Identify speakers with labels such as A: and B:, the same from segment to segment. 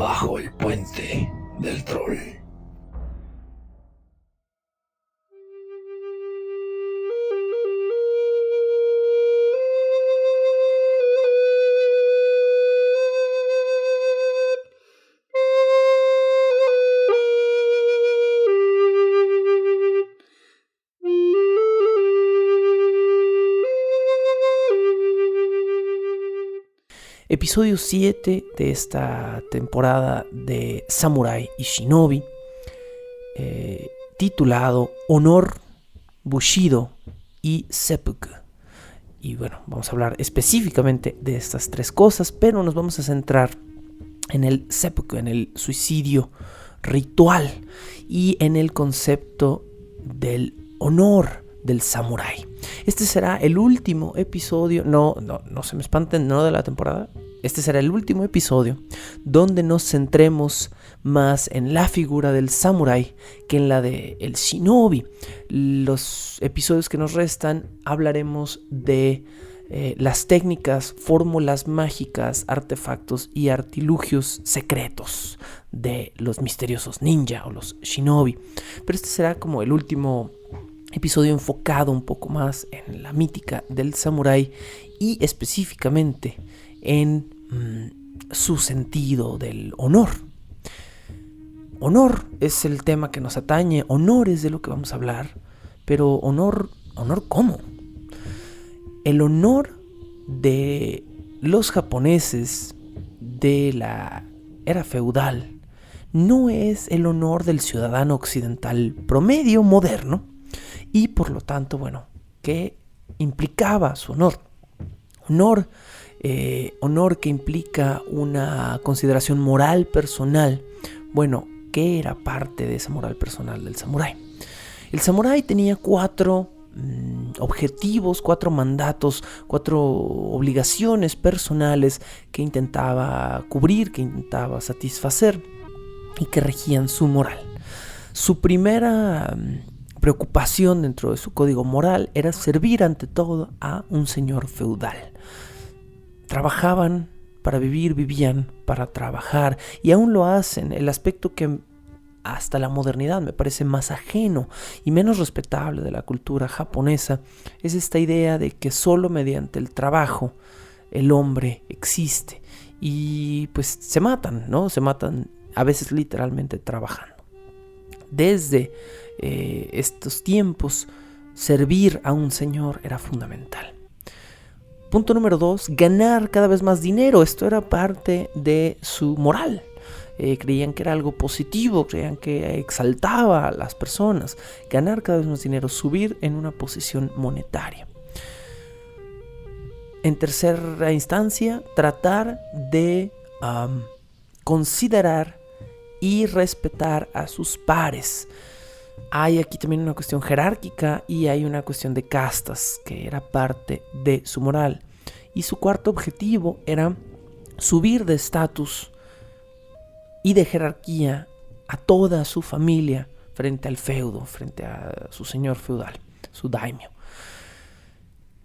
A: bajo el puente del troll.
B: Episodio 7 de esta temporada de Samurai y Shinobi, titulado Honor, Bushido y Seppuku. Y bueno, vamos a hablar específicamente de estas tres cosas, pero nos vamos a centrar en el Seppuku, en el suicidio ritual y en el concepto del honor del samurái. Este será el último episodio, no se me espanten, no de la temporada. Este será el último episodio donde nos centremos más en la figura del samurái que en la del shinobi. Los episodios que nos restan hablaremos de las técnicas, fórmulas mágicas, artefactos y artilugios secretos de los misteriosos ninja o los shinobi. Pero este será como el último episodio enfocado un poco más en la mítica del samurái y específicamente en su sentido del honor. Honor es el tema que nos atañe, honor es de lo que vamos a hablar, pero honor ¿cómo? El honor de los japoneses de la era feudal no es el honor del ciudadano occidental promedio moderno y por lo tanto, bueno, ¿qué implicaba su honor? Honor que implica una consideración moral personal. Bueno, ¿qué era parte de esa moral personal del samurái? El samurái tenía 4 objetivos, 4 mandatos, 4 obligaciones personales que intentaba cubrir, que intentaba satisfacer y que regían su moral. Su primera preocupación dentro de su código moral era servir ante todo a un señor feudal. Trabajaban para vivir, vivían para trabajar y aún lo hacen. El aspecto que hasta la modernidad me parece más ajeno y menos respetable de la cultura japonesa es esta idea de que solo mediante el trabajo el hombre existe y pues se matan, ¿no? Se matan a veces literalmente trabajando. Desde estos tiempos, servir a un señor era fundamental. Punto número 2, ganar cada vez más dinero. Esto era parte de su moral. Creían que era algo positivo, creían que exaltaba a las personas. Ganar cada vez más dinero, subir en una posición monetaria. En tercera instancia, tratar de considerar y respetar a sus pares. Hay aquí también una cuestión jerárquica y hay una cuestión de castas que era parte de su moral. Y su cuarto objetivo era subir de estatus y de jerarquía a toda su familia frente al feudo, frente a su señor feudal, su daimyo.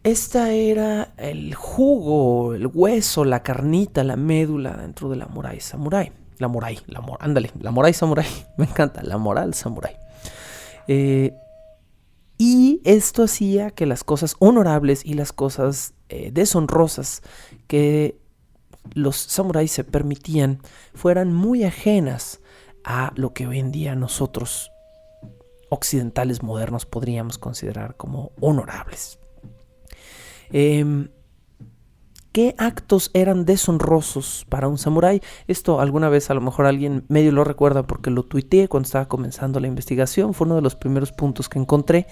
B: Esta era el jugo, el hueso, la carnita, la médula dentro de la moral samurái. La moral samurái, me encanta, la moral samurái. Y esto hacía que las cosas honorables y las cosas deshonrosas que los samuráis se permitían fueran muy ajenas a lo que hoy en día nosotros occidentales modernos podríamos considerar como honorables. ¿Qué actos eran deshonrosos para un samurái? Esto alguna vez a lo mejor alguien medio lo recuerda porque lo tuiteé cuando estaba comenzando la investigación. Fue uno de los primeros puntos que encontré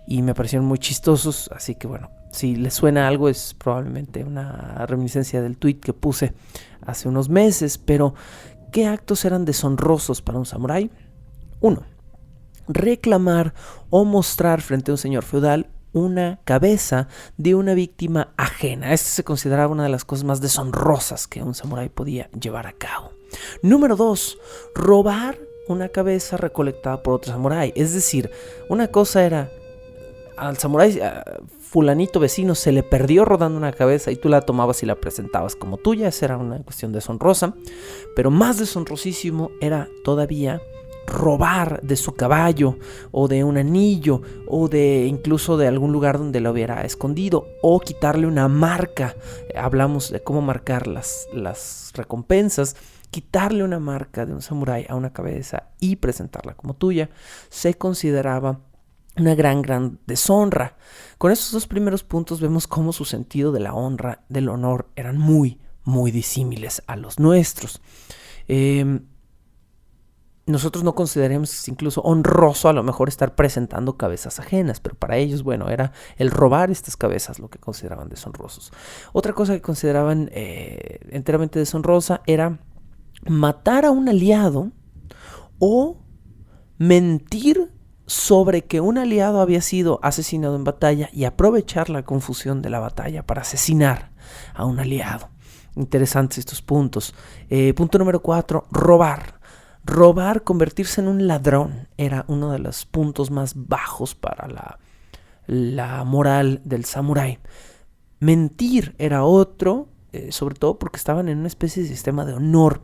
B: y me parecieron muy chistosos. Así que bueno, si les suena algo es probablemente una reminiscencia del tuit que puse hace unos meses. Pero, ¿qué actos eran deshonrosos para un samurái? 1. Reclamar o mostrar frente a un señor feudal una cabeza de una víctima ajena. Esto se consideraba una de las cosas más deshonrosas que un samurái podía llevar a cabo. Número 2, robar una cabeza recolectada por otro samurái. Es decir, una cosa era al samurái fulanito vecino se le perdió rodando una cabeza y tú la tomabas y la presentabas como tuya. Esa era una cuestión deshonrosa, pero más deshonrosísimo era todavía robar de su caballo o de un anillo o de incluso de algún lugar donde lo hubiera escondido, o quitarle una marca. Hablamos de cómo marcar las recompensas. Quitarle una marca de un samurái a una cabeza y presentarla como tuya se consideraba una gran deshonra. Con estos dos primeros puntos vemos cómo su sentido de la honra, del honor, eran muy disímiles a los nuestros. Nosotros no consideremos incluso honroso a lo mejor estar presentando cabezas ajenas, pero para ellos, bueno, era el robar estas cabezas lo que consideraban deshonrosos. Otra cosa que consideraban enteramente deshonrosa era matar a un aliado o mentir sobre que un aliado había sido asesinado en batalla y aprovechar la confusión de la batalla para asesinar a un aliado. Interesantes estos puntos. Punto número 4, robar. Robar, convertirse en un ladrón, era uno de los puntos más bajos para la moral del samurái. Mentir era otro, sobre todo porque estaban en una especie de sistema de honor.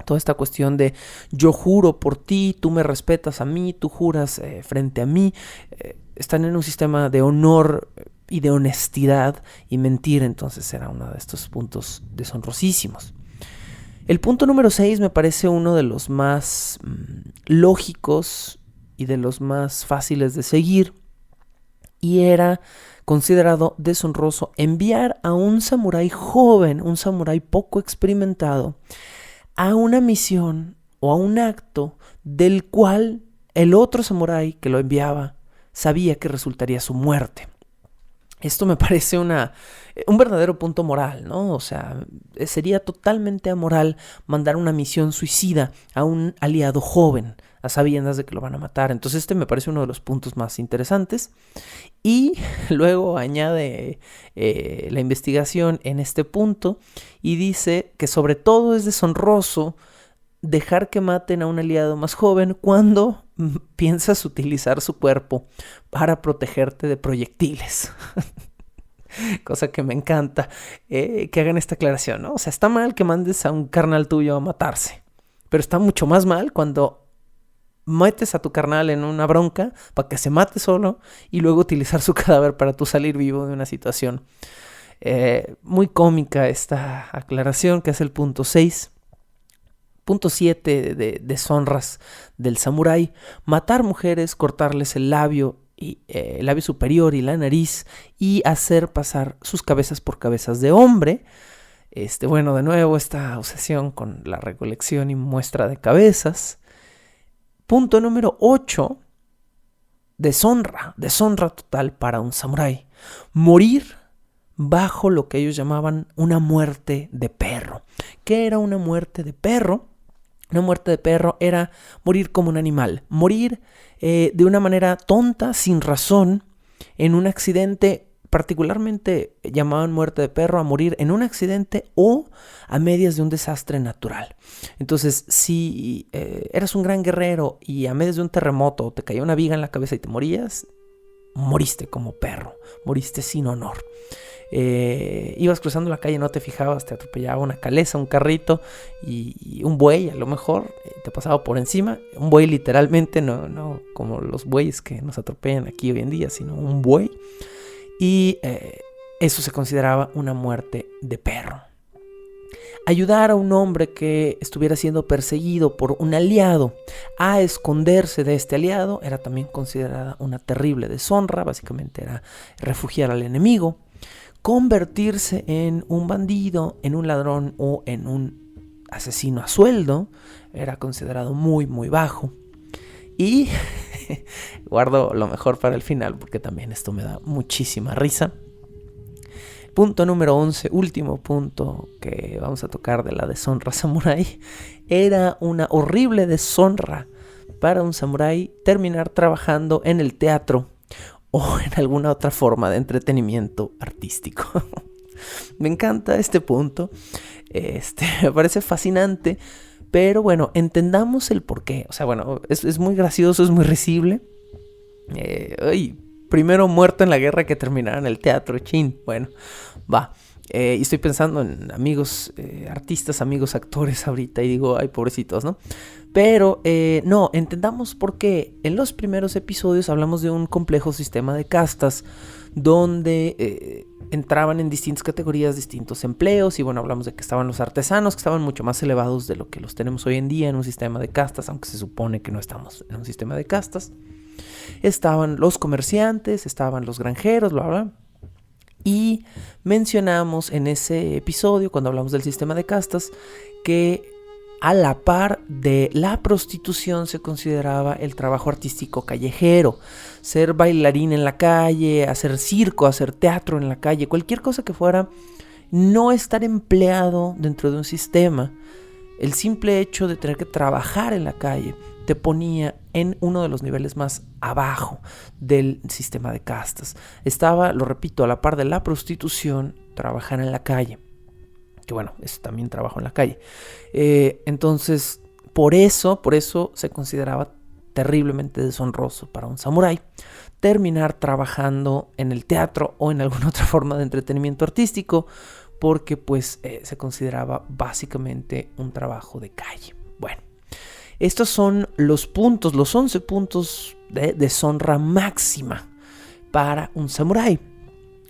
B: Toda esta cuestión de yo juro por ti, tú me respetas a mí, tú juras frente a mí. Están en un sistema de honor y de honestidad, y mentir entonces era uno de estos puntos deshonrosísimos. El punto número 6 me parece uno de los más lógicos y de los más fáciles de seguir, y era considerado deshonroso enviar a un samurái joven, un samurái poco experimentado, a una misión o a un acto del cual el otro samurái que lo enviaba sabía que resultaría su muerte. Esto me parece un verdadero punto moral, ¿no? O sea, sería totalmente amoral mandar una misión suicida a un aliado joven a sabiendas de que lo van a matar. Entonces me parece uno de los puntos más interesantes. Y luego añade la investigación en este punto y dice que sobre todo es deshonroso dejar que maten a un aliado más joven cuando piensas utilizar su cuerpo para protegerte de proyectiles. Cosa que me encanta que hagan esta aclaración, ¿no? O sea, está mal que mandes a un carnal tuyo a matarse, pero está mucho más mal cuando metes a tu carnal en una bronca para que se mate solo y luego utilizar su cadáver para tú salir vivo de una situación. Muy cómica esta aclaración que hace el punto 6. Punto 7 de deshonras del samurái: matar mujeres, cortarles el labio superior y la nariz y hacer pasar sus cabezas por cabezas de hombre. Bueno, de nuevo esta obsesión con la recolección y muestra de cabezas. Punto número 8, deshonra total para un samurái: morir bajo lo que ellos llamaban una muerte de perro. ¿Qué era una muerte de perro? Una muerte de perro era morir como un animal, morir de una manera tonta, sin razón, en un accidente. Particularmente llamaban muerte de perro a morir en un accidente o a medias de un desastre natural. Entonces, si eras un gran guerrero y a medias de un terremoto te caía una viga en la cabeza y te morías, moriste como perro, moriste sin honor. Ibas cruzando la calle, no te fijabas, te atropellaba una calesa, un carrito y un buey a lo mejor te pasaba por encima. Un buey literalmente, no como los bueyes que nos atropellan aquí hoy en día, sino un buey. Y eso se consideraba una muerte de perro. Ayudar a un hombre que estuviera siendo perseguido por un aliado a esconderse de este aliado era también considerada una terrible deshonra. Básicamente era refugiar al enemigo. Convertirse en un bandido, en un ladrón o en un asesino a sueldo era considerado muy bajo. Y guardo lo mejor para el final porque también esto me da muchísima risa. Punto número 11, último punto que vamos a tocar de la deshonra samurái. Era una horrible deshonra para un samurái terminar trabajando en el teatro o en alguna otra forma de entretenimiento artístico. Me encanta este punto. Me parece fascinante. Pero bueno, entendamos el porqué. O sea, bueno, es muy gracioso, es muy risible. Primero muerto en la guerra que terminara en el teatro, chin. Bueno, va. Y estoy pensando en amigos artistas, amigos actores ahorita y digo, ay, pobrecitos, ¿no? Pero no, entendamos por qué en los primeros episodios hablamos de un complejo sistema de castas donde entraban en distintas categorías, distintos empleos, y bueno, hablamos de que estaban los artesanos, que estaban mucho más elevados de lo que los tenemos hoy en día en un sistema de castas, aunque se supone que no estamos en un sistema de castas. Estaban los comerciantes, estaban los granjeros, bla, bla. Y mencionamos en ese episodio, cuando hablamos del sistema de castas, que a la par de la prostitución se consideraba el trabajo artístico callejero. Ser bailarín en la calle, hacer circo, hacer teatro en la calle, cualquier cosa que fuera, no estar empleado dentro de un sistema. El simple hecho de tener que trabajar en la calle te ponía en uno de los niveles más abajo del sistema de castas. Estaba, lo repito, a la par de la prostitución, trabajar en la calle. Que bueno, es también trabajo en la calle. Entonces, por eso se consideraba terriblemente deshonroso para un samurái terminar trabajando en el teatro o en alguna otra forma de entretenimiento artístico, porque pues se consideraba básicamente un trabajo de calle. Bueno, estos son los puntos, los 11 puntos de deshonra máxima para un samurái.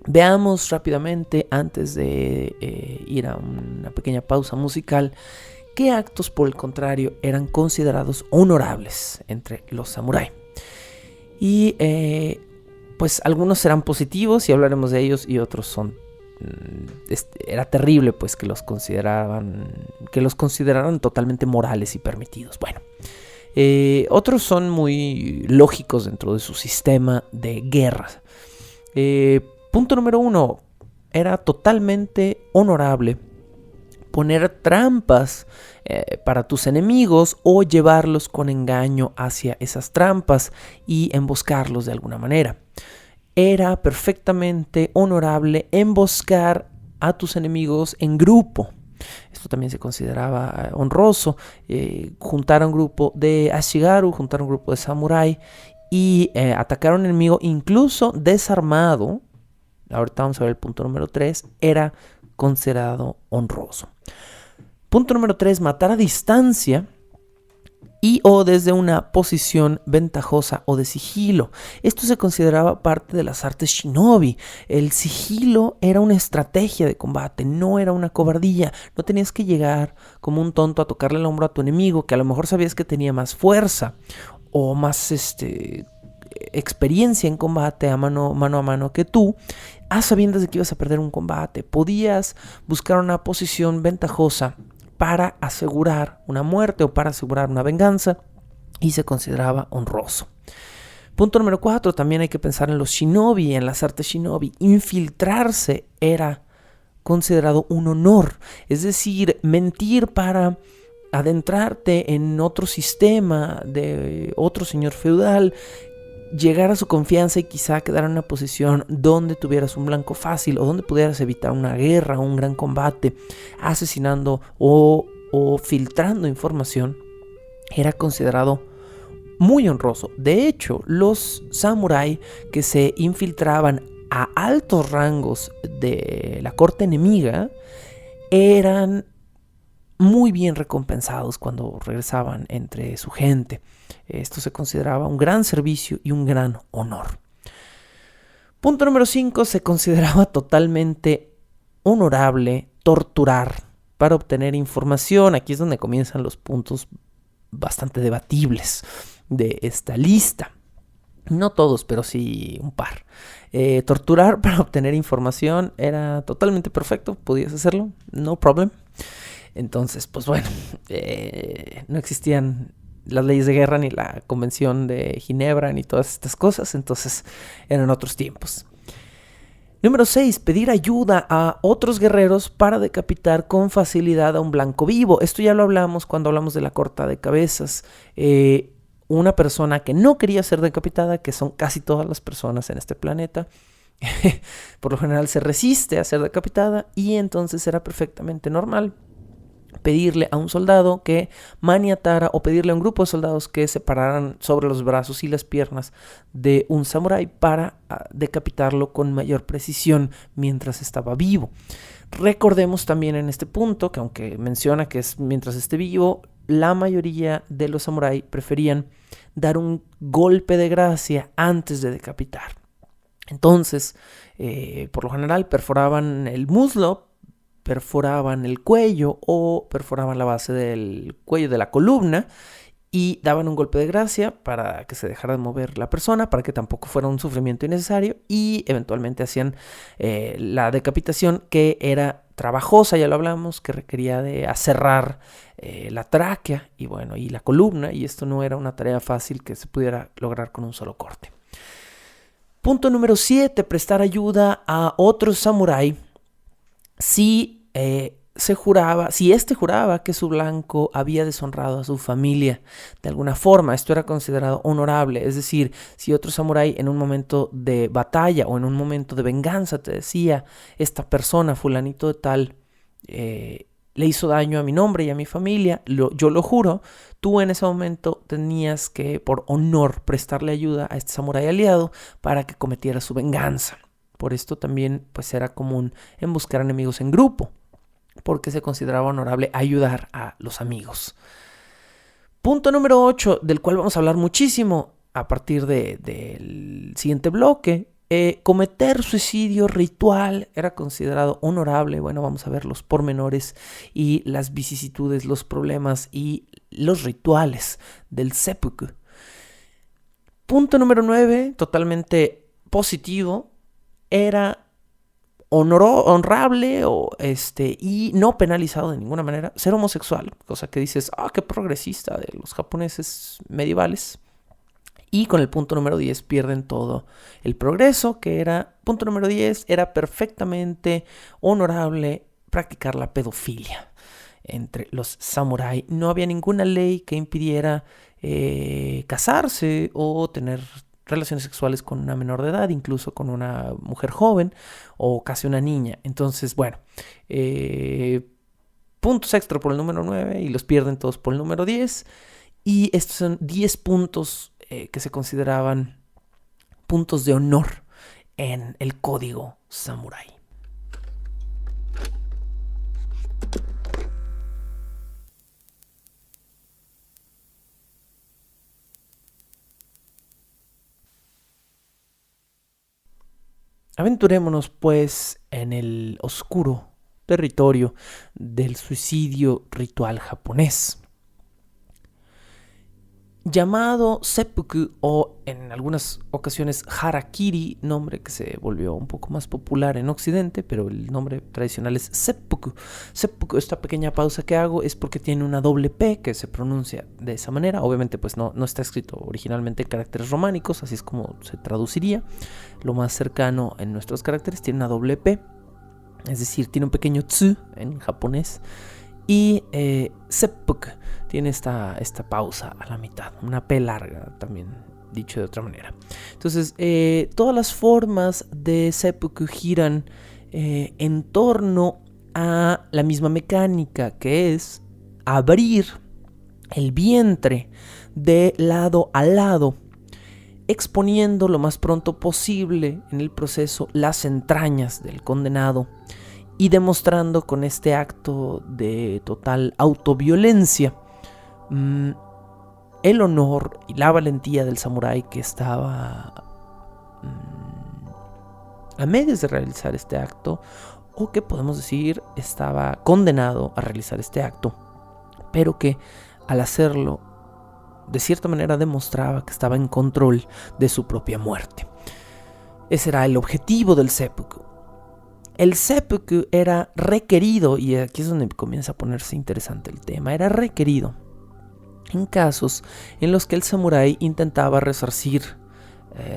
B: Veamos rápidamente, antes de ir a una pequeña pausa musical, qué actos por el contrario eran considerados honorables entre los samuráis. Y pues algunos serán positivos y hablaremos de ellos, y otros son era terrible pues que los consideraran totalmente morales y permitidos. Bueno, otros son muy lógicos dentro de su sistema de guerras. Punto número 1, era totalmente honorable poner trampas para tus enemigos o llevarlos con engaño hacia esas trampas y emboscarlos de alguna manera. Era perfectamente honorable emboscar a tus enemigos en grupo. Esto también se consideraba honroso. Juntar a un grupo de ashigaru, juntar a un grupo de samurái y atacar a un enemigo incluso desarmado. Ahorita vamos a ver el punto número 3. Era considerado honroso. Punto número 3. Matar a distancia y o desde una posición ventajosa o de sigilo. Esto se consideraba parte de las artes shinobi. El sigilo era una estrategia de combate, no era una cobardía. No tenías que llegar como un tonto a tocarle el hombro a tu enemigo, que a lo mejor sabías que tenía más fuerza o más experiencia en combate a mano a mano que tú, a sabiendas de que ibas a perder un combate. Podías buscar una posición ventajosa para asegurar una muerte o para asegurar una venganza, y se consideraba honroso. Punto número 4, también hay que pensar en los shinobi, en las artes shinobi. Infiltrarse era considerado un honor, es decir, mentir para adentrarte en otro sistema de otro señor feudal, llegar a su confianza y quizá quedar en una posición donde tuvieras un blanco fácil o donde pudieras evitar una guerra o un gran combate, asesinando o filtrando información, era considerado muy honroso. De hecho, los samurái que se infiltraban a altos rangos de la corte enemiga eran muy bien recompensados cuando regresaban entre su gente. Esto se consideraba un gran servicio y un gran honor. Punto número 5, se consideraba totalmente honorable torturar para obtener información. Aquí es donde comienzan los puntos bastante debatibles de esta lista. No todos, pero sí un par. Torturar para obtener información era totalmente perfecto, podías hacerlo, no problem. Entonces, pues bueno, no existían las leyes de guerra, ni la Convención de Ginebra, ni todas estas cosas, entonces eran otros tiempos. Número 6, pedir ayuda a otros guerreros para decapitar con facilidad a un blanco vivo. Esto ya lo hablamos cuando hablamos de la corta de cabezas. Una persona que no quería ser decapitada, que son casi todas las personas en este planeta, por lo general se resiste a ser decapitada, y entonces era perfectamente normal pedirle a un soldado que maniatara o pedirle a un grupo de soldados que se pararan sobre los brazos y las piernas de un samurái para decapitarlo con mayor precisión mientras estaba vivo. Recordemos también en este punto que aunque menciona que es mientras esté vivo, la mayoría de los samuráis preferían dar un golpe de gracia antes de decapitar. Entonces, por lo general perforaban el muslo, perforaban el cuello o perforaban la base del cuello de la columna y daban un golpe de gracia para que se dejara de mover la persona, para que tampoco fuera un sufrimiento innecesario, y eventualmente hacían la decapitación, que era trabajosa, ya lo hablamos, que requería de aserrar la tráquea y bueno, y la columna, y esto no era una tarea fácil que se pudiera lograr con un solo corte. Punto número 7, prestar ayuda a otro samurái si éste juraba que su blanco había deshonrado a su familia de alguna forma. Esto era considerado honorable, es decir, si otro samurái en un momento de batalla o en un momento de venganza te decía, esta persona, fulanito de tal, le hizo daño a mi nombre y a mi familia, yo lo juro, tú en ese momento tenías que, por honor, prestarle ayuda a este samurái aliado para que cometiera su venganza. Por esto también pues era común en buscar enemigos en grupo, porque se consideraba honorable ayudar a los amigos. Punto número 8, del cual vamos a hablar muchísimo a partir del siguiente bloque. Cometer suicidio ritual era considerado honorable. Bueno, vamos a ver los pormenores y las vicisitudes, los problemas y los rituales del seppuku. Punto número 9, totalmente positivo, era honrable y no penalizado de ninguna manera ser homosexual, cosa que dices, qué progresista de los japoneses medievales. Y con el punto número 10 pierden todo el progreso, que era, punto número 10, era perfectamente honorable practicar la pedofilia entre los samuráis. No había ninguna ley que impidiera casarse o tener relaciones sexuales con una menor de edad, incluso con una mujer joven o casi una niña. Entonces, bueno, puntos extra por el número 9 y los pierden todos por el número 10. Y estos son 10 puntos que se consideraban puntos de honor en el código samurái. Aventurémonos pues en el oscuro territorio del suicidio ritual japonés. Llamado seppuku o en algunas ocasiones harakiri, nombre que se volvió un poco más popular en Occidente, pero el nombre tradicional es seppuku. Seppuku, esta pequeña pausa que hago es porque tiene una doble P que se pronuncia de esa manera. Obviamente pues no está escrito originalmente en caracteres románicos, así es como se traduciría. Lo más cercano en nuestros caracteres tiene una doble P, es decir, tiene un pequeño tsu en japonés. Y seppuku tiene esta pausa a la mitad, una P larga también, dicho de otra manera. Entonces, todas las formas de seppuku giran en torno a la misma mecánica, que es abrir el vientre de lado a lado, exponiendo lo más pronto posible en el proceso las entrañas del condenado y demostrando con este acto de total autoviolencia el honor y la valentía del samurái que estaba a medias de realizar este acto, o que podemos decir estaba condenado a realizar este acto, pero que al hacerlo de cierta manera demostraba que estaba en control de su propia muerte. Ese era el objetivo del seppuku. El seppuku era requerido, y aquí es donde comienza a ponerse interesante el tema, era requerido en casos en los que el samurái intentaba resarcir,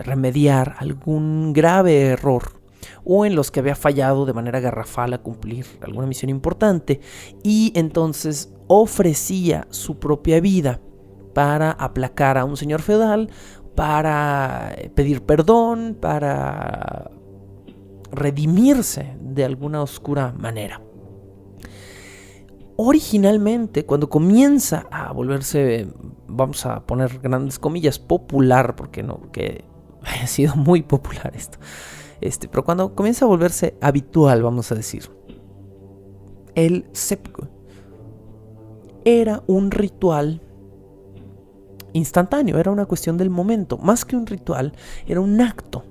B: remediar algún grave error, o en los que había fallado de manera garrafal a cumplir alguna misión importante, y entonces ofrecía su propia vida para aplacar a un señor feudal, para pedir perdón, para redimirse de alguna oscura manera. Originalmente, cuando comienza a volverse, vamos a poner grandes comillas, popular, porque no, que ha sido muy popular esto, pero cuando comienza a volverse habitual, vamos a decir, el seppuku era un ritual instantáneo, era una cuestión del momento, más que un ritual, era un acto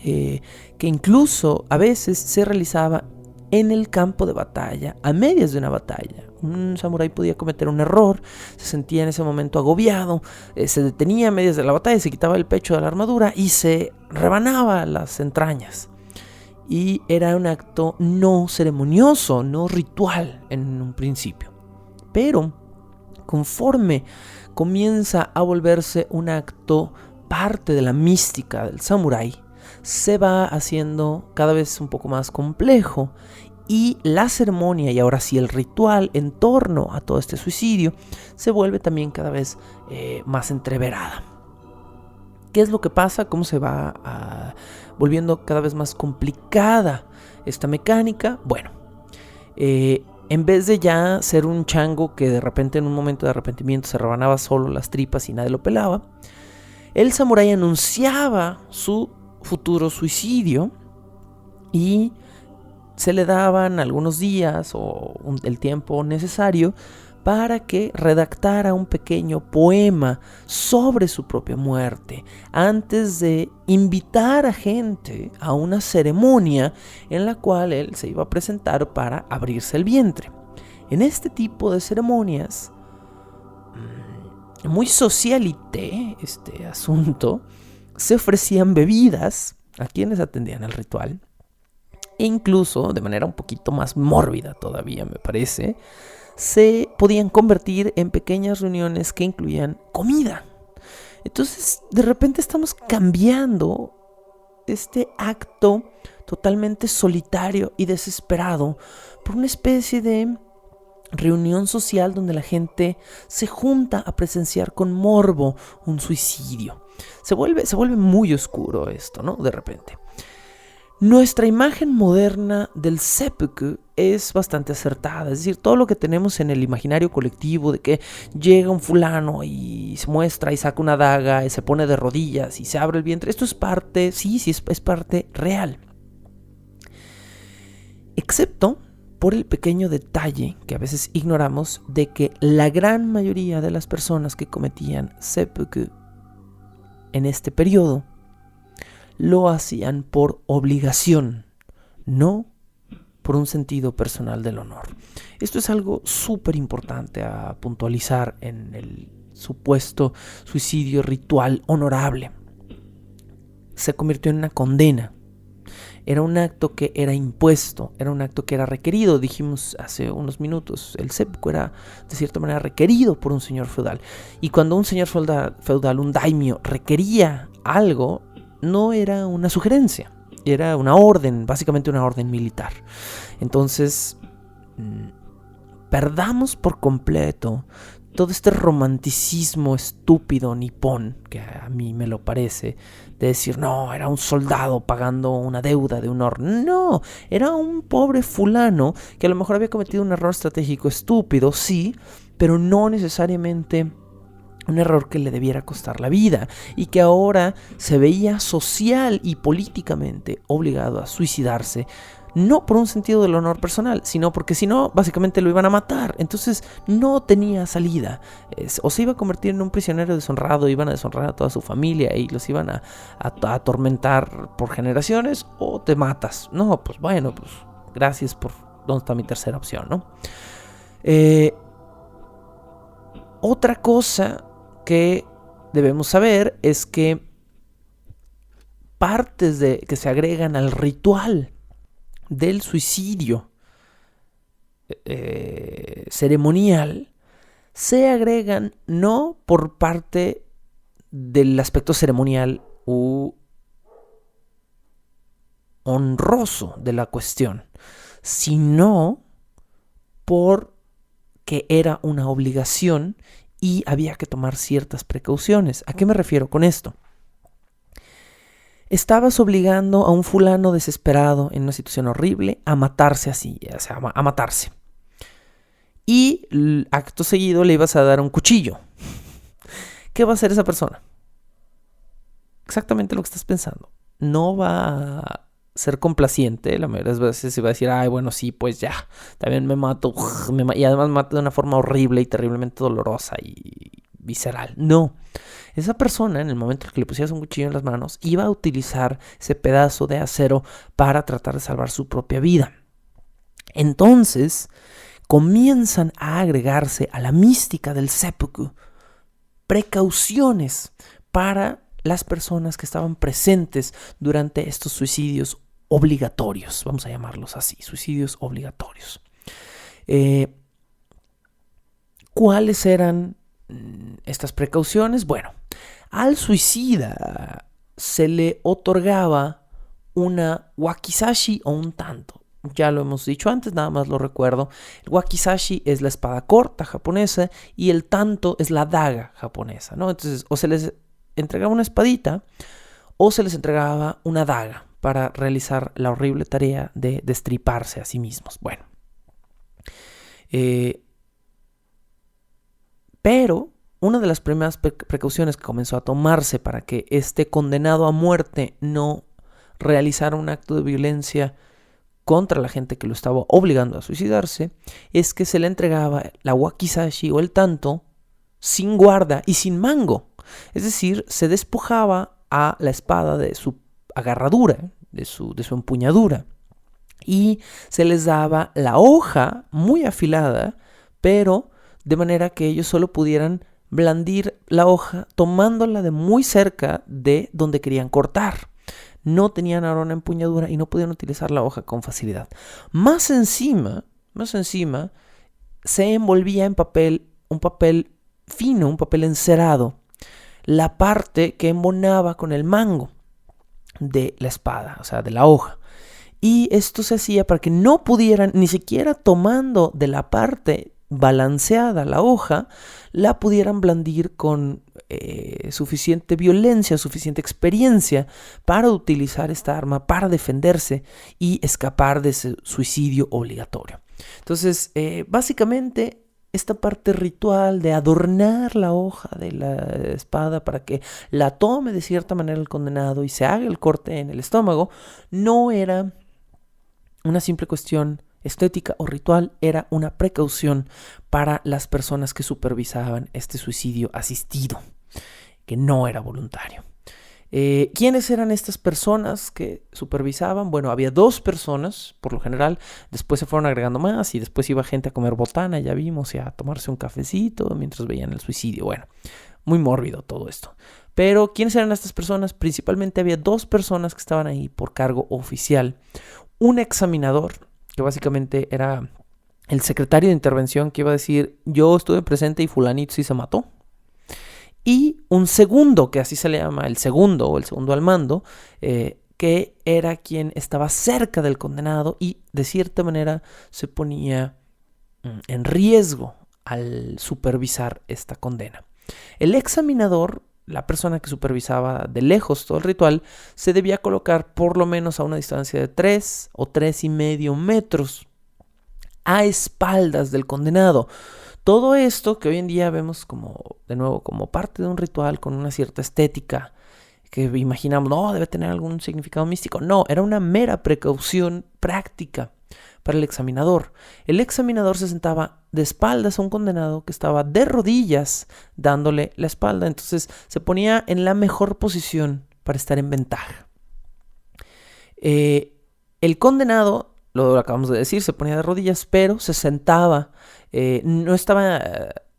B: que incluso a veces se realizaba en el campo de batalla, a medias de una batalla. Un samurái podía cometer un error, se sentía en ese momento agobiado, se detenía a medias de la batalla, se quitaba el pecho de la armadura y se rebanaba las entrañas. Y era un acto no ceremonioso, no ritual en un principio. Pero conforme comienza a volverse un acto parte de la mística del samurái, se va haciendo cada vez un poco más complejo y la ceremonia, y ahora sí el ritual en torno a todo este suicidio, se vuelve también cada vez más entreverada. ¿Qué es lo que pasa? ¿Cómo se va volviendo cada vez más complicada esta mecánica? Bueno, en vez de ya ser un chango que de repente en un momento de arrepentimiento se rebanaba solo las tripas y nadie lo pelaba, el samurái anunciaba su futuro suicidio y se le daban algunos días o el tiempo necesario para que redactara un pequeño poema sobre su propia muerte antes de invitar a gente a una ceremonia en la cual él se iba a presentar para abrirse el vientre. En este tipo de ceremonias, muy socialité este asunto, se ofrecían bebidas a quienes atendían el ritual e incluso, de manera un poquito más mórbida todavía me parece, se podían convertir en pequeñas reuniones que incluían comida. Entonces, de repente estamos cambiando este acto totalmente solitario y desesperado por una especie de reunión social donde la gente se junta a presenciar con morbo un suicidio. Se vuelve muy oscuro esto, ¿no? De repente. Nuestra imagen moderna del seppuku es bastante acertada, es decir, todo lo que tenemos en el imaginario colectivo de que llega un fulano y se muestra y saca una daga y se pone de rodillas y se abre el vientre, esto es parte, es parte real. Excepto por el pequeño detalle que a veces ignoramos de que la gran mayoría de las personas que cometían seppuku en este periodo lo hacían por obligación, no por un sentido personal del honor. Esto es algo súper importante a puntualizar en el supuesto suicidio ritual honorable. Se convirtió en una condena. Era un acto que era impuesto, era un acto que era requerido. Dijimos hace unos minutos, el seppuku era de cierta manera requerido por un señor feudal. Y cuando un señor feudal, un daimyo, requería algo, no era una sugerencia, era una orden, básicamente una orden militar. Entonces, perdamos por completo todo este romanticismo estúpido nipón, que a mí me lo parece, de decir, no, era un soldado pagando una deuda de honor. No, era un pobre fulano que a lo mejor había cometido un error estratégico estúpido, sí, pero no necesariamente un error que le debiera costar la vida y que ahora se veía social y políticamente obligado a suicidarse, no por un sentido del honor personal, sino porque si no, básicamente lo iban a matar. Entonces no tenía salida. O se iba a convertir en un prisionero deshonrado, iban a deshonrar a toda su familia y los iban a atormentar por generaciones, o te matas. No, pues bueno, pues gracias por... ¿Dónde está mi tercera opción, no? Otra cosa que debemos saber es que partes que se agregan al ritual del suicidio ceremonial se agregan no por parte del aspecto ceremonial u honroso de la cuestión, sino porque era una obligación y había que tomar ciertas precauciones. ¿A qué me refiero con esto? Estabas obligando a un fulano desesperado en una situación horrible a matarse así, o sea, a matarse. y acto seguido le ibas a dar un cuchillo. ¿Qué va a hacer esa persona? Exactamente lo que estás pensando. No va a ser complaciente. La mayoría de las veces se va a decir, ay, bueno, sí, pues ya, también me mato. Y además mato de una forma horrible y terriblemente dolorosa y visceral. No. Esa persona, en el momento en que le pusieras un cuchillo en las manos, iba a utilizar ese pedazo de acero para tratar de salvar su propia vida. Entonces, comienzan a agregarse a la mística del seppuku precauciones para las personas que estaban presentes durante estos suicidios obligatorios, vamos a llamarlos así, suicidios obligatorios. ¿Cuáles eran estas precauciones? Bueno, al suicida se le otorgaba una wakizashi o un tanto. Ya lo hemos dicho antes, nada más lo recuerdo. El wakizashi es la espada corta japonesa y el tanto es la daga japonesa, ¿no? Entonces, o se les entregaba una espadita o se les entregaba una daga para realizar la horrible tarea de destriparse a sí mismos. Bueno. Pero una de las primeras precauciones que comenzó a tomarse para que este condenado a muerte no realizara un acto de violencia contra la gente que lo estaba obligando a suicidarse, es que se le entregaba la wakizashi o el tanto sin guarda y sin mango. Es decir, se despojaba a la espada de su agarradura, de su empuñadura, y se les daba la hoja muy afilada, pero de manera que ellos solo pudieran blandir la hoja tomándola de muy cerca de donde querían cortar. No tenían ahora una empuñadura y no podían utilizar la hoja con facilidad. Más encima, se envolvía en un papel fino, un papel encerado, la parte que embonaba con el mango de la espada, o sea, de la hoja. Y esto se hacía para que no pudieran, ni siquiera tomando de la parte balanceada la hoja, la pudieran blandir con suficiente violencia, suficiente experiencia para utilizar esta arma para defenderse y escapar de ese suicidio obligatorio. Entonces, básicamente, esta parte ritual de adornar la hoja de la espada para que la tome de cierta manera el condenado y se haga el corte en el estómago, no era una simple cuestión estética o ritual, era una precaución para las personas que supervisaban este suicidio asistido, que no era voluntario. ¿Quiénes eran estas personas que supervisaban? Bueno, había 2 personas, por lo general. Después se fueron agregando más y después iba gente a comer botana, ya vimos, y a tomarse un cafecito mientras veían el suicidio. Bueno, muy mórbido todo esto. Pero, ¿quiénes eran estas personas? Principalmente había 2 personas que estaban ahí por cargo oficial. Un examinador, que básicamente era el secretario de intervención, que iba a decir, yo estuve presente y fulanito sí se mató. Y un segundo, que así se le llama, el segundo al mando, que era quien estaba cerca del condenado y de cierta manera se ponía en riesgo al supervisar esta condena. El examinador, la persona que supervisaba de lejos todo el ritual, se debía colocar por lo menos a una distancia de 3 o 3,5 metros a espaldas del condenado. Todo esto que hoy en día vemos como parte de un ritual con una cierta estética, que imaginamos, no, debe tener algún significado místico. No, era una mera precaución práctica para el examinador. El examinador se sentaba de espaldas a un condenado que estaba de rodillas dándole la espalda. Entonces se ponía en la mejor posición para estar en ventaja. El condenado, lo acabamos de decir, se ponía de rodillas, pero se sentaba. No estaba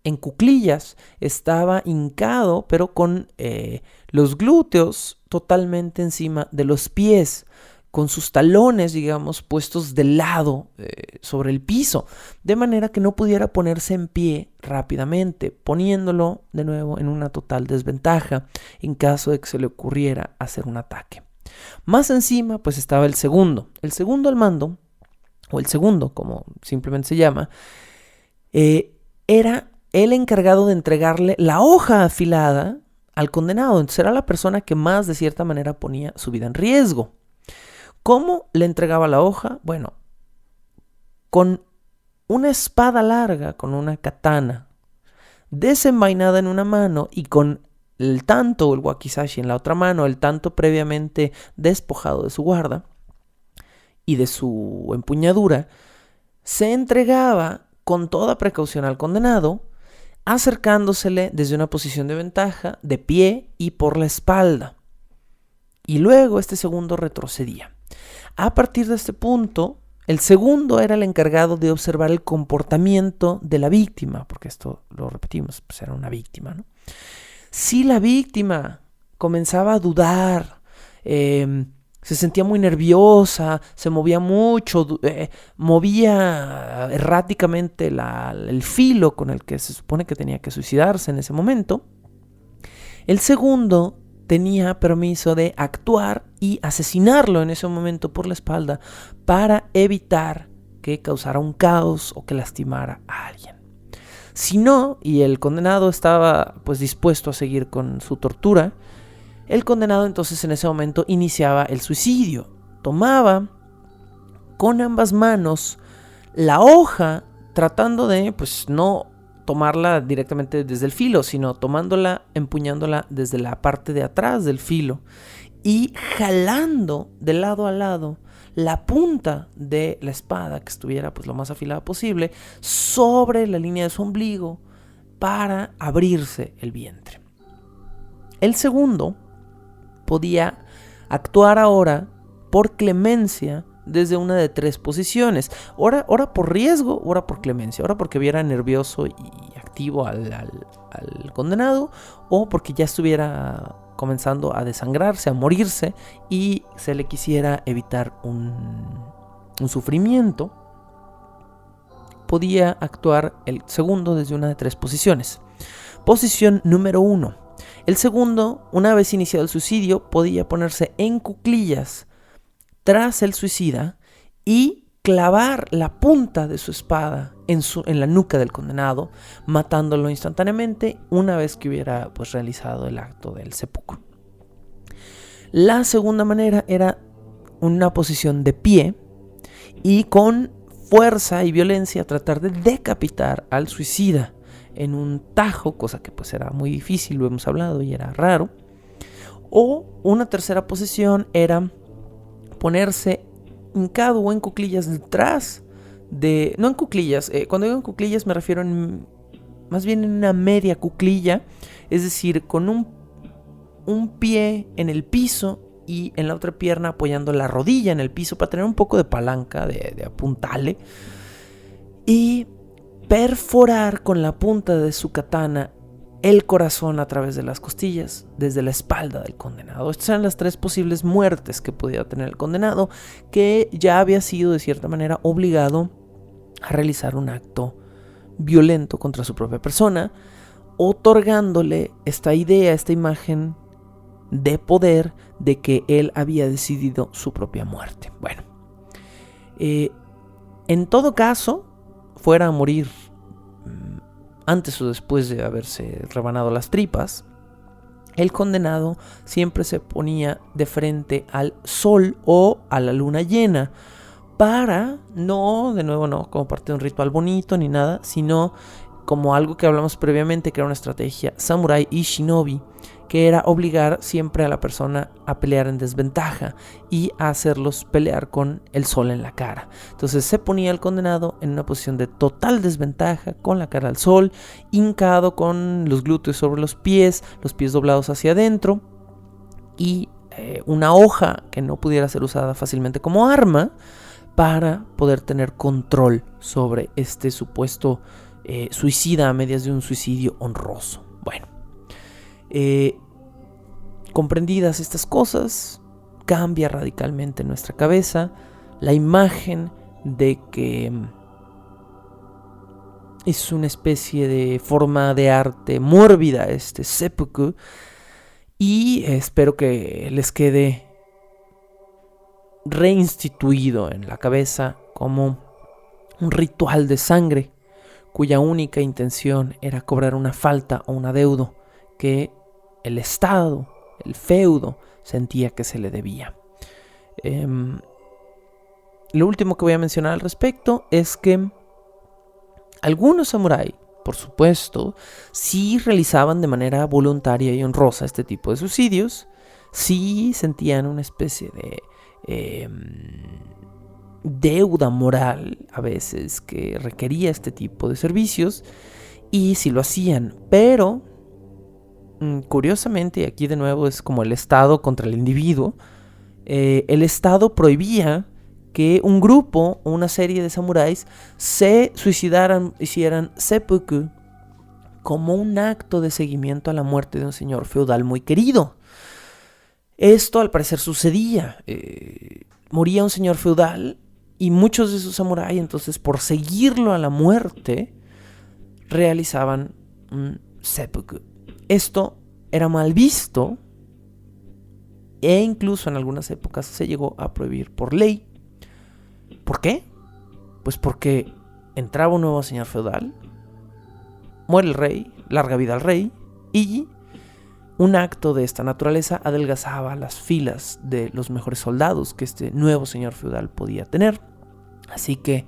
B: en cuclillas, estaba hincado, pero con los glúteos totalmente encima de los pies, con sus talones, digamos, puestos de lado sobre el piso, de manera que no pudiera ponerse en pie rápidamente, poniéndolo de nuevo en una total desventaja en caso de que se le ocurriera hacer un ataque. Más encima, pues estaba el segundo al mando, o el segundo, como simplemente se llama, era el encargado de entregarle la hoja afilada al condenado. Entonces era la persona que más de cierta manera ponía su vida en riesgo. ¿Cómo le entregaba la hoja? Bueno, con una espada larga con una katana desenvainada en una mano y con el tanto o el wakizashi en la otra mano, el tanto previamente despojado de su guarda y de su empuñadura, se entregaba con toda precaución al condenado, acercándosele desde una posición de ventaja, de pie y por la espalda. Y luego este segundo retrocedía. A partir de este punto, el segundo era el encargado de observar el comportamiento de la víctima, porque esto lo repetimos, pues era una víctima, ¿no? Si la víctima comenzaba a dudar, se sentía muy nerviosa, se movía mucho, movía erráticamente el filo con el que se supone que tenía que suicidarse en ese momento, el segundo tenía permiso de actuar y asesinarlo en ese momento por la espalda para evitar que causara un caos o que lastimara a alguien. Si no, y el condenado estaba pues dispuesto a seguir con su tortura, el condenado entonces en ese momento iniciaba el suicidio. Tomaba con ambas manos la hoja, tratando de pues no tomarla directamente desde el filo, sino tomándola, empuñándola desde la parte de atrás del filo y jalando de lado a lado la punta de la espada, que estuviera pues lo más afilada posible, sobre la línea de su ombligo para abrirse el vientre. El segundo podía actuar ahora por clemencia desde una de 3 posiciones. Ora por riesgo, ora por clemencia. Ora porque viera nervioso y activo al condenado, o porque ya estuviera comenzando a desangrarse, a morirse, y se le quisiera evitar un sufrimiento. Podía actuar el segundo desde una de 3 posiciones. Posición número 1. El segundo, una vez iniciado el suicidio, podía ponerse en cuclillas tras el suicida y clavar la punta de su espada en la nuca del condenado, matándolo instantáneamente una vez que hubiera pues realizado el acto del seppuku. La segunda manera era una posición de pie y con fuerza y violencia tratar de decapitar al suicida en un tajo, cosa que pues era muy difícil, lo hemos hablado y era raro. O una tercera posición era ponerse hincado o en cuclillas detrás de... No en cuclillas, cuando digo en cuclillas me refiero más bien en una media cuclilla, es decir, con un pie en el piso y en la otra pierna apoyando la rodilla en el piso para tener un poco de palanca, de apuntale, y perforar con la punta de su katana el corazón a través de las costillas, desde la espalda del condenado. Estas eran las 3 posibles muertes que podía tener el condenado, que ya había sido de cierta manera obligado a realizar un acto violento contra su propia persona, otorgándole esta idea, esta imagen de poder de que él había decidido su propia muerte. Bueno, en todo caso, fuera a morir antes o después de haberse rebanado las tripas, el condenado siempre se ponía de frente al sol o a la luna llena para, no como parte de un ritual bonito ni nada, sino como algo que hablamos previamente, que era una estrategia samurái y shinobi, que era obligar siempre a la persona a pelear en desventaja y a hacerlos pelear con el sol en la cara. Entonces se ponía el condenado en una posición de total desventaja, con la cara al sol, hincado con los glúteos sobre los pies doblados hacia adentro, y una hoja que no pudiera ser usada fácilmente como arma para poder tener control sobre este supuesto suicida a medias de un suicidio honroso. Bueno, comprendidas estas cosas, cambia radicalmente en nuestra cabeza la imagen de que es una especie de forma de arte mórbida este seppuku, y espero que les quede reinstituido en la cabeza como un ritual de sangre cuya única intención era cobrar una falta o un adeudo que el Estado, el feudo, sentía que se le debía. Lo último que voy a mencionar al respecto es que Algunos samuráis, por supuesto, sí realizaban de manera voluntaria y honrosa este tipo de suicidios, sí sentían una especie de deuda moral a veces que requería este tipo de servicios, y sí lo hacían, pero curiosamente, aquí de nuevo es como el Estado contra el individuo. El Estado prohibía que un grupo o una serie de samuráis se suicidaran, hicieran seppuku, como un acto de seguimiento a la muerte de un señor feudal muy querido. Esto al parecer sucedía. Moría un señor feudal y muchos de sus samuráis, entonces, por seguirlo a la muerte, realizaban un seppuku. Esto era mal visto e incluso en algunas épocas se llegó a prohibir por ley. ¿Por qué? Pues porque entraba un nuevo señor feudal, muere el rey, larga vida al rey, y un acto de esta naturaleza adelgazaba las filas de los mejores soldados que este nuevo señor feudal podía tener. Así que,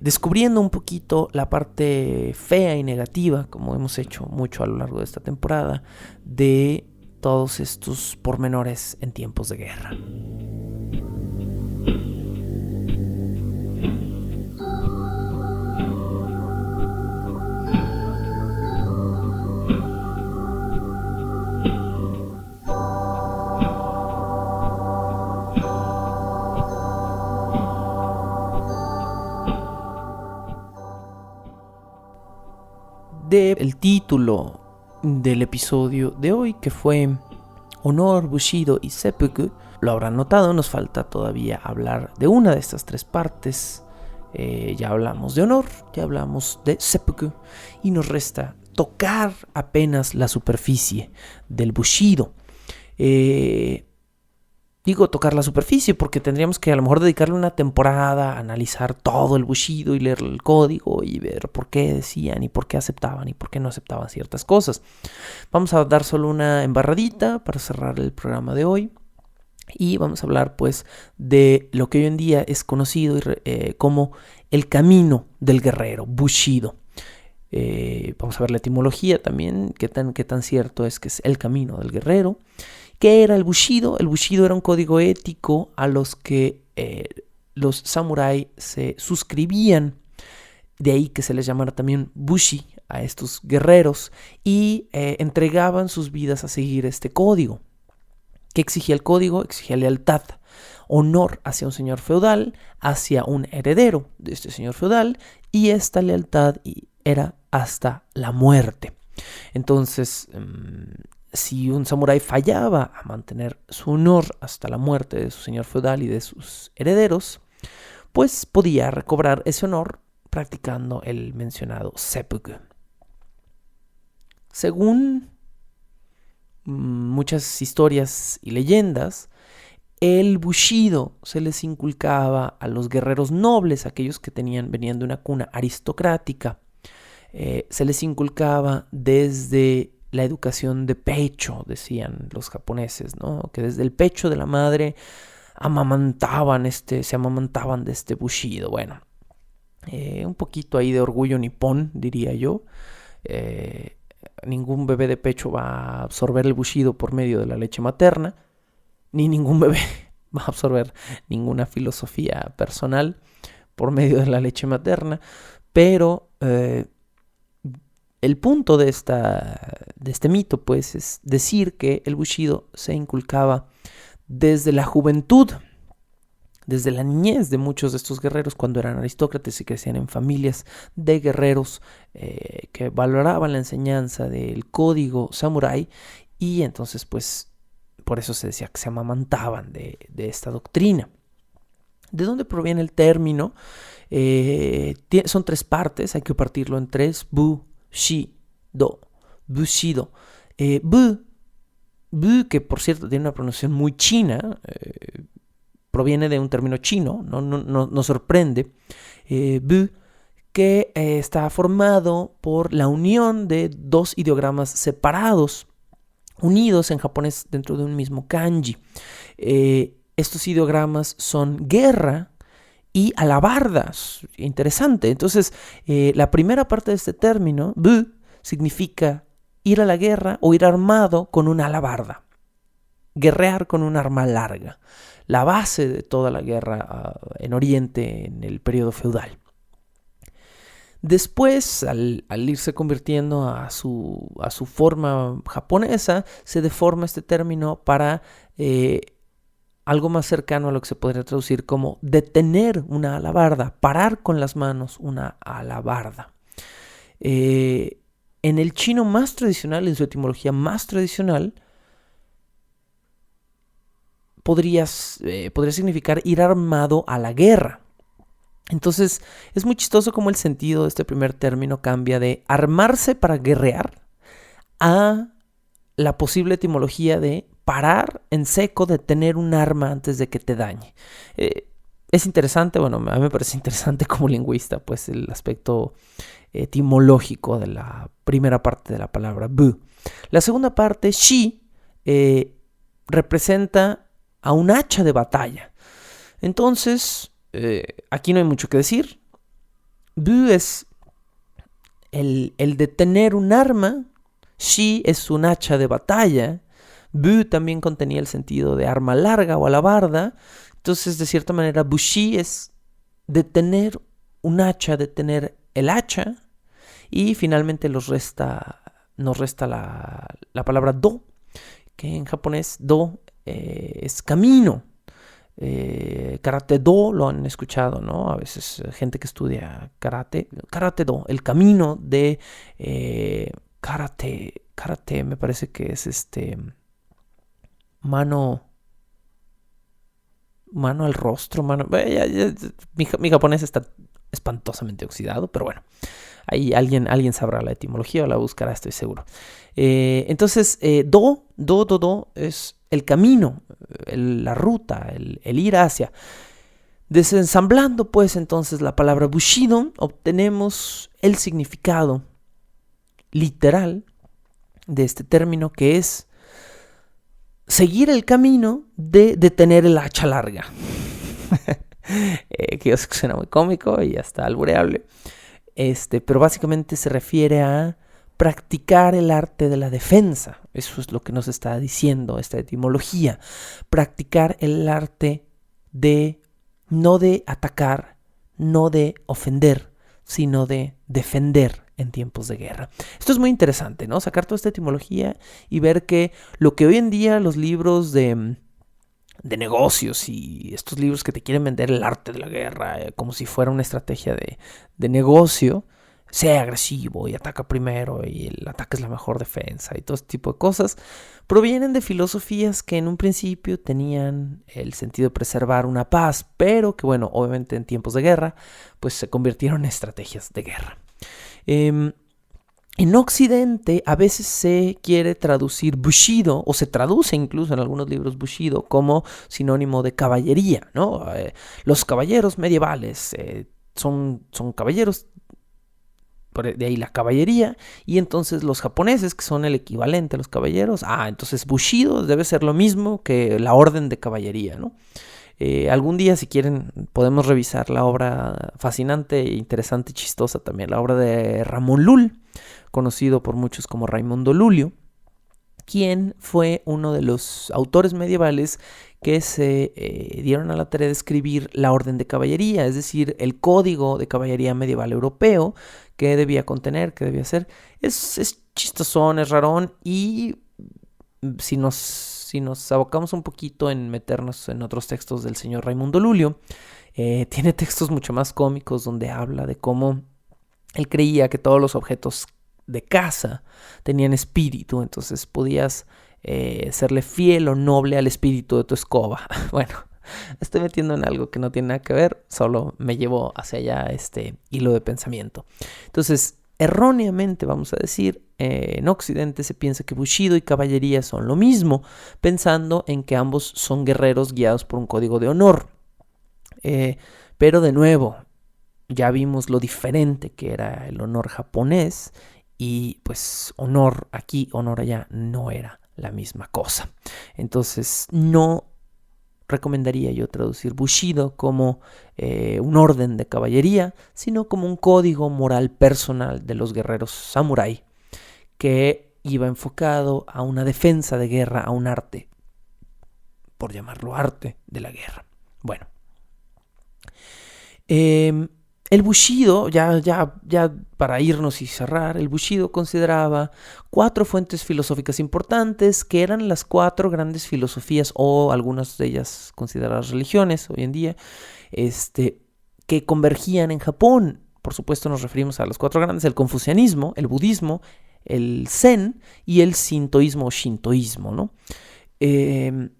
B: descubriendo un poquito la parte fea y negativa, como hemos hecho mucho a lo largo de esta temporada, de todos estos pormenores en tiempos de guerra. El título del episodio de hoy, que fue Honor, Bushido y Seppuku, lo habrán notado, nos falta todavía hablar de una de estas tres partes. Ya hablamos de honor, ya hablamos de seppuku, y nos resta tocar apenas la superficie del Bushido. Digo tocar la superficie porque tendríamos que a lo mejor dedicarle una temporada a analizar todo el Bushido y leer el código y ver por qué decían y por qué aceptaban y por qué no aceptaban ciertas cosas. Vamos a dar solo una embarradita para cerrar el programa de hoy. Y vamos a hablar pues de lo que hoy en día es conocido como el camino del guerrero, Bushido. Vamos a ver la etimología también, qué tan cierto es que es el camino del guerrero. ¿Qué era el Bushido? El Bushido era un código ético a los que los samuráis se suscribían. De ahí que se les llamara también Bushi a estos guerreros, y entregaban sus vidas a seguir este código. ¿Qué exigía el código? Exigía lealtad, honor hacia un señor feudal, hacia un heredero de este señor feudal, y esta lealtad era hasta la muerte. Entonces, si un samurái fallaba a mantener su honor hasta la muerte de su señor feudal y de sus herederos, pues podía recobrar ese honor practicando el mencionado seppuku. Según muchas historias y leyendas, el Bushido se les inculcaba a los guerreros nobles, aquellos que venían de una cuna aristocrática. Se les inculcaba desde la educación de pecho, decían los japoneses, ¿no? Que desde el pecho de la madre se amamantaban de este Bushido. Bueno, un poquito ahí de orgullo nipón, diría yo. Ningún bebé de pecho va a absorber el Bushido por medio de la leche materna, ni ningún bebé va a absorber ninguna filosofía personal por medio de la leche materna, pero el punto de este mito, pues, es decir que el Bushido se inculcaba desde la juventud, desde la niñez de muchos de estos guerreros, cuando eran aristócratas y crecían en familias de guerreros que valoraban la enseñanza del código samurái, y entonces pues por eso se decía que se amamantaban de esta doctrina. ¿De dónde proviene el término? Son tres partes, hay que partirlo en tres: Bushido. Bu, que por cierto tiene una pronunciación muy china, proviene de un término chino, no sorprende. Bu, que está formado por la unión de dos ideogramas separados, unidos en japonés dentro de un mismo kanji. Estos ideogramas son guerra y alabardas. Interesante. Entonces, la primera parte de este término, bu, significa ir a la guerra o ir armado con una alabarda. Guerrear con un arma larga. La base de toda la guerra en Oriente en el periodo feudal. Después, al irse convirtiendo a su forma japonesa, se deforma este término para algo más cercano a lo que se podría traducir como detener una alabarda, parar con las manos una alabarda. En el chino más tradicional, en su etimología más tradicional, podría significar ir armado a la guerra. Entonces, es muy chistoso cómo el sentido de este primer término cambia de armarse para guerrear a la posible etimología de parar en seco, detener un arma antes de que te dañe. Es interesante, bueno, a mí me parece interesante como lingüista, pues el aspecto etimológico de la primera parte de la palabra bu. La segunda parte, shi, representa a un hacha de batalla. Entonces, aquí no hay mucho que decir. Bu es el detener un arma. Shi es un hacha de batalla. Bu también contenía el sentido de arma larga o alabarda. Entonces, de cierta manera, bushi es detener un hacha, detener el hacha. Y finalmente nos resta la palabra do, que en japonés do es camino. Karate do lo han escuchado, ¿no? A veces gente que estudia karate do, el camino de karate me parece que es mano al rostro, mi japonés está espantosamente oxidado, pero bueno, ahí alguien sabrá la etimología o la buscará, estoy seguro. Entonces, do es el camino, la ruta, el ir hacia. Desensamblando pues entonces la palabra bushido, obtenemos el significado literal de este término, que es seguir el camino de detener el hacha larga. Que yo sé que suena muy cómico y hasta albureable. Pero básicamente se refiere a practicar el arte de la defensa. Eso es lo que nos está diciendo esta etimología. Practicar el arte de no de atacar, no de ofender, sino de defender en tiempos de guerra. Esto es muy interesante, ¿no? Sacar toda esta etimología y ver que lo que hoy en día los libros de negocios y estos libros que te quieren vender el arte de la guerra como si fuera una estrategia de negocio, sea agresivo y ataca primero y el ataque es la mejor defensa y todo este tipo de cosas, provienen de filosofías que en un principio tenían el sentido de preservar una paz, pero que bueno, obviamente en tiempos de guerra, pues se convirtieron en estrategias de guerra. En Occidente a veces se quiere traducir bushido, o se traduce incluso en algunos libros bushido como sinónimo de caballería, ¿no? Los caballeros medievales son caballeros, de ahí la caballería, y entonces los japoneses, que son el equivalente a los caballeros, entonces bushido debe ser lo mismo que la orden de caballería, ¿no? Algún día, si quieren, podemos revisar la obra fascinante, interesante y chistosa también, la obra de Ramón Lull, conocido por muchos como Raimundo Lulio, quien fue uno de los autores medievales que se dieron a la tarea de escribir la orden de caballería, es decir, el código de caballería medieval europeo, que debía contener, que debía ser. Es chistosón, es rarón, y si nos abocamos un poquito en meternos en otros textos del señor Raimundo Lulio, tiene textos mucho más cómicos donde habla de cómo él creía que todos los objetos de casa tenían espíritu, entonces podías serle fiel o noble al espíritu de tu escoba. Bueno, estoy metiendo en algo que no tiene nada que ver, solo me llevó hacia allá este hilo de pensamiento. Entonces, erróneamente vamos a decir, en Occidente se piensa que bushido y caballería son lo mismo, pensando en que ambos son guerreros guiados por un código de honor. Pero de nuevo, ya vimos lo diferente que era el honor japonés, y pues honor aquí, honor allá no era la misma cosa. Entonces no recomendaría yo traducir Bushido como un orden de caballería, sino como un código moral personal de los guerreros samurái, que iba enfocado a una defensa de guerra, a un arte, por llamarlo arte de la guerra. Bueno, el Bushido, ya para irnos y cerrar, el Bushido consideraba 4 fuentes filosóficas importantes, que eran las 4 grandes filosofías, o algunas de ellas consideradas religiones hoy en día, que convergían en Japón. Por supuesto nos referimos a los 4 grandes: el confucianismo, el budismo, el zen y el sintoísmo o shintoísmo, ¿no?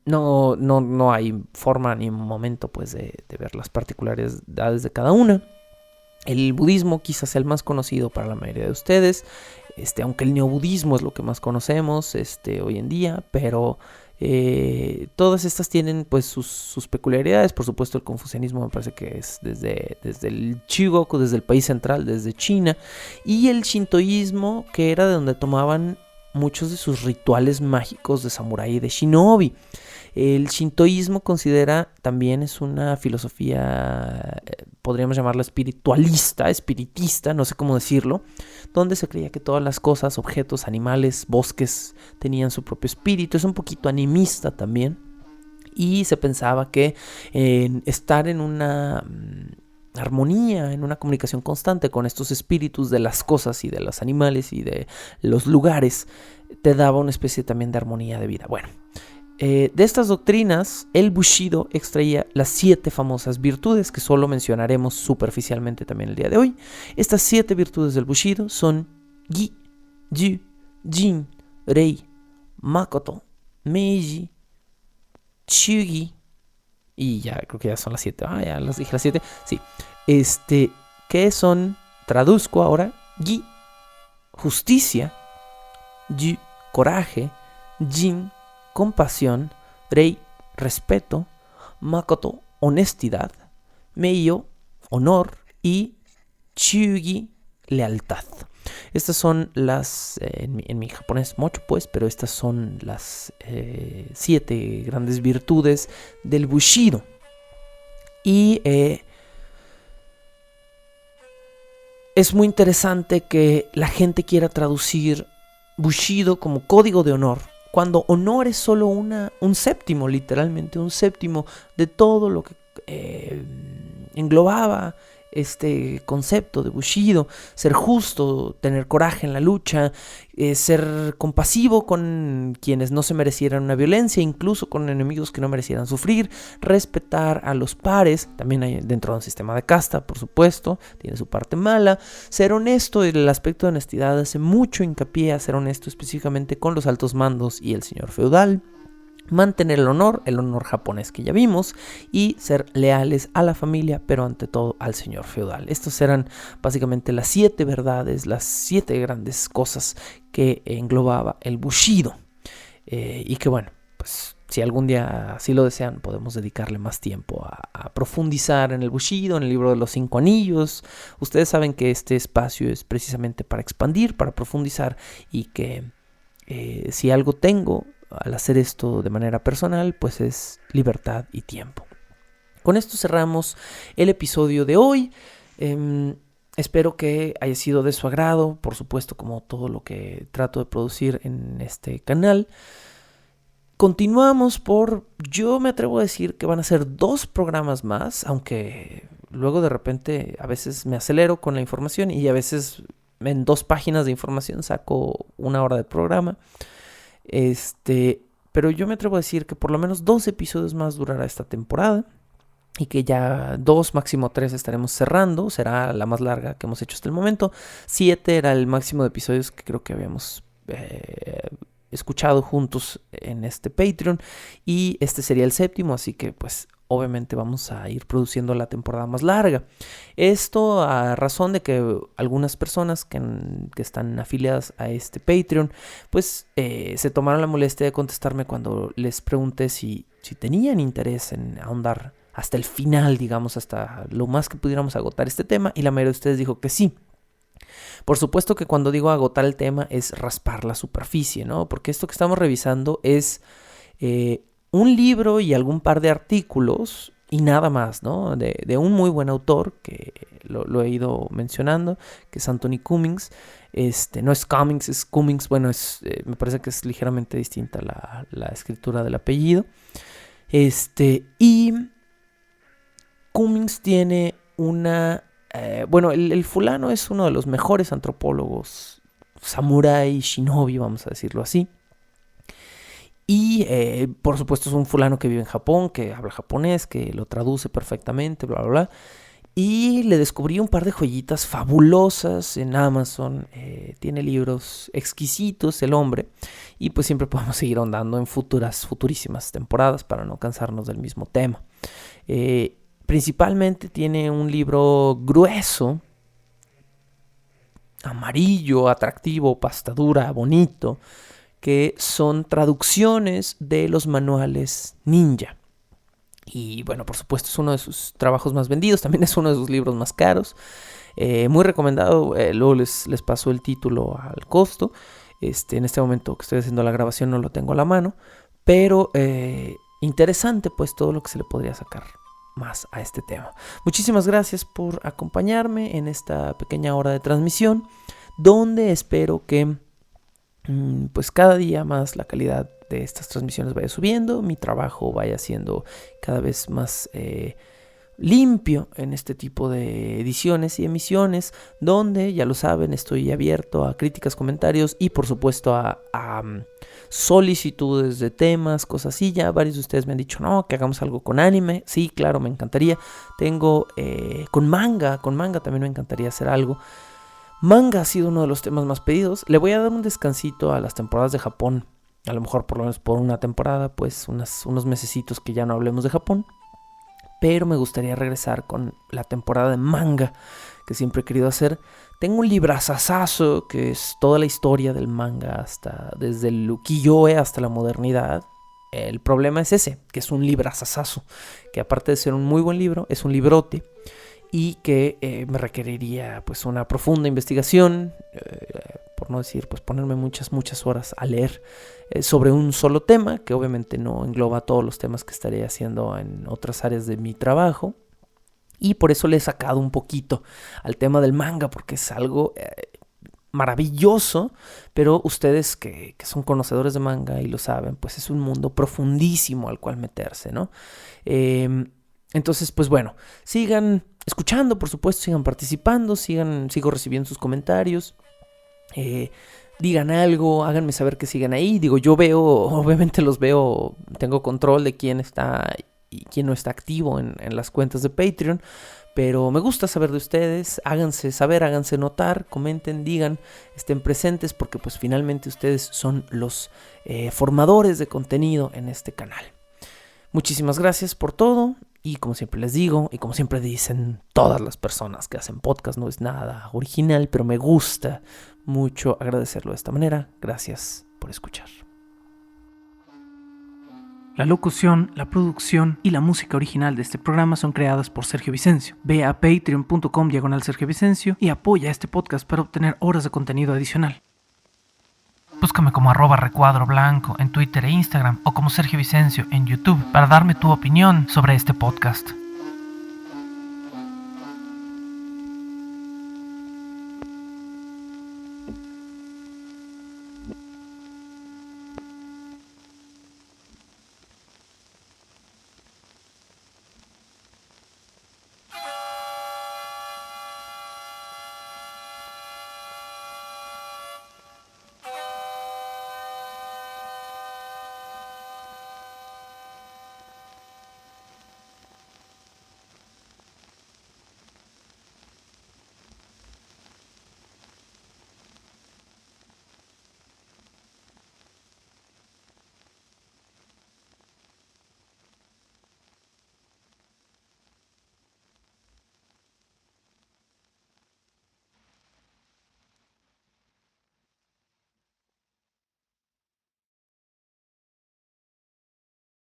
B: No hay forma ni momento pues de ver las particularidades de cada una. El budismo quizás sea el más conocido para la mayoría de ustedes, aunque el neobudismo es lo que más conocemos hoy en día, pero todas estas tienen pues sus peculiaridades. Por supuesto, el confucianismo me parece que es desde el Chigoku, desde el país central, desde China, y el shintoísmo, que era de donde tomaban muchos de sus rituales mágicos de samurái y de shinobi. El shintoísmo también es una filosofía, podríamos llamarla espiritista, no sé cómo decirlo, donde se creía que todas las cosas, objetos, animales, bosques, tenían su propio espíritu. Es un poquito animista también, y se pensaba que estar en una armonía, en una comunicación constante con estos espíritus de las cosas y de los animales y de los lugares, te daba una especie también de armonía de vida. Bueno, de estas doctrinas, el Bushido extraía las 7 famosas virtudes, que solo mencionaremos superficialmente también el día de hoy. Estas 7 virtudes del Bushido son Gi, Ju, Jin, Rei, Makoto, Meiji, Chugi, y ya creo que ya son las 7. Ya las dije las 7. Sí. Que son, traduzco ahora: Gi, justicia; Ju, coraje; Jin, compasión; Rei, respeto; Makoto, honestidad; Meiyo, honor; y Chugi, lealtad. Estas son las, en mi japonés mocho pues, pero estas son las 7 grandes virtudes del Bushido. Y es muy interesante que la gente quiera traducir Bushido como código de honor, cuando honor es solo un séptimo, literalmente un séptimo de todo lo que englobaba este concepto de Bushido: ser justo, tener coraje en la lucha, ser compasivo con quienes no se merecieran una violencia, incluso con enemigos que no merecieran sufrir, respetar a los pares, también hay dentro de un sistema de casta, por supuesto, tiene su parte mala; ser honesto. El aspecto de honestidad hace mucho hincapié a ser honesto específicamente con los altos mandos y el señor feudal; mantener el honor japonés que ya vimos; y ser leales a la familia, pero ante todo al señor feudal. Estos eran básicamente las 7 verdades, las 7 grandes cosas que englobaba el Bushido, y que bueno, pues si algún día así lo desean, podemos dedicarle más tiempo a profundizar en el Bushido, en el libro de los 5 anillos. Ustedes saben que este espacio es precisamente para expandir, para profundizar, y que si algo tengo al hacer esto de manera personal, pues es libertad y tiempo. Con esto cerramos el episodio de hoy. Espero que haya sido de su agrado, por supuesto, como todo lo que trato de producir en este canal. Continuamos yo me atrevo a decir que van a ser 2 programas más, aunque luego de repente a veces me acelero con la información y a veces en 2 páginas de información saco 1 hora de programa. Pero yo me atrevo a decir que por lo menos 2 episodios más durará esta temporada, y que ya 2, máximo 3 estaremos cerrando. Será la más larga que hemos hecho hasta el momento. 7 era el máximo de episodios que creo que habíamos escuchado juntos en este Patreon, y este sería el 7º, así que pues obviamente vamos a ir produciendo la temporada más larga. Esto a razón de que algunas personas que están afiliadas a este Patreon, pues se tomaron la molestia de contestarme cuando les pregunté si tenían interés en ahondar hasta el final, digamos, hasta lo más que pudiéramos agotar este tema, y la mayoría de ustedes dijo que sí. Por supuesto que cuando digo agotar el tema es raspar la superficie, ¿no? Porque esto que estamos revisando es un libro y algún par de artículos y nada más, ¿no? De un muy buen autor que lo he ido mencionando, que es Anthony Cummings. No es Cummings, es Cummings. Bueno, me parece que es ligeramente distinta la escritura del apellido. Y Cummings tiene una... el fulano es uno de los mejores antropólogos samurái, shinobi, vamos a decirlo así. Y por supuesto es un fulano que vive en Japón, que habla japonés, que lo traduce perfectamente, bla, bla, bla. Y le descubrí un par de joyitas fabulosas en Amazon. Tiene libros exquisitos el hombre. Y pues siempre podemos seguir ahondando en futurísimas temporadas para no cansarnos del mismo tema. Principalmente tiene un libro grueso, amarillo, atractivo, pasta dura, bonito, que son traducciones de los manuales ninja. Y bueno, por supuesto es uno de sus trabajos más vendidos, también es uno de sus libros más caros. Muy recomendado, luego les paso el título al costo. En este momento que estoy haciendo la grabación no lo tengo a la mano, pero interesante pues todo lo que se le podría sacar más a este tema. Muchísimas gracias por acompañarme en esta pequeña hora de transmisión, donde espero que pues cada día más la calidad de estas transmisiones vaya subiendo, mi trabajo vaya siendo cada vez más limpio en este tipo de ediciones y emisiones, donde ya lo saben, estoy abierto a críticas, comentarios y por supuesto a solicitudes de temas, cosas así. Ya varios de ustedes me han dicho, no, que hagamos algo con anime. Sí, claro, me encantaría. Tengo con manga también me encantaría hacer algo. Manga ha sido uno de los temas más pedidos. Le voy a dar un descansito a las temporadas de Japón. A lo mejor por lo menos por una temporada, pues unos mesecitos que ya no hablemos de Japón. Pero me gustaría regresar con la temporada de manga que siempre he querido hacer. Tengo un librazazazo que es toda la historia del manga desde el ukiyo-e hasta la modernidad. El problema es ese, que es un librazazazo, que aparte de ser un muy buen libro, es un librote. Y que me requeriría pues una profunda investigación, por no decir pues ponerme muchas horas a leer sobre un solo tema, que obviamente no engloba todos los temas que estaré haciendo en otras áreas de mi trabajo. Y por eso le he sacado un poquito al tema del manga, porque es algo maravilloso, pero ustedes que son conocedores de manga y lo saben, pues es un mundo profundísimo al cual meterse, ¿no? Entonces, pues bueno, sigan escuchando, por supuesto, sigan participando, sigo recibiendo sus comentarios, digan algo, háganme saber que sigan ahí. Digo, yo obviamente los veo, tengo control de quién está y quién no está activo en las cuentas de Patreon, pero me gusta saber de ustedes. Háganse saber, háganse notar, comenten, digan, estén presentes, porque pues finalmente ustedes son los formadores de contenido en este canal. Muchísimas gracias por todo. Y como siempre les digo, y como siempre dicen todas las personas que hacen podcast, no es nada original, pero me gusta mucho agradecerlo de esta manera. Gracias por escuchar. La locución, la producción y la música original de este programa son creadas por Sergio Vicencio. Ve a patreon.com/Sergio Vicencio y apoya este podcast para obtener horas de contenido adicional. Búscame como @recuadroblanco en Twitter e Instagram o como Sergio Vicencio en YouTube para darme tu opinión sobre este podcast.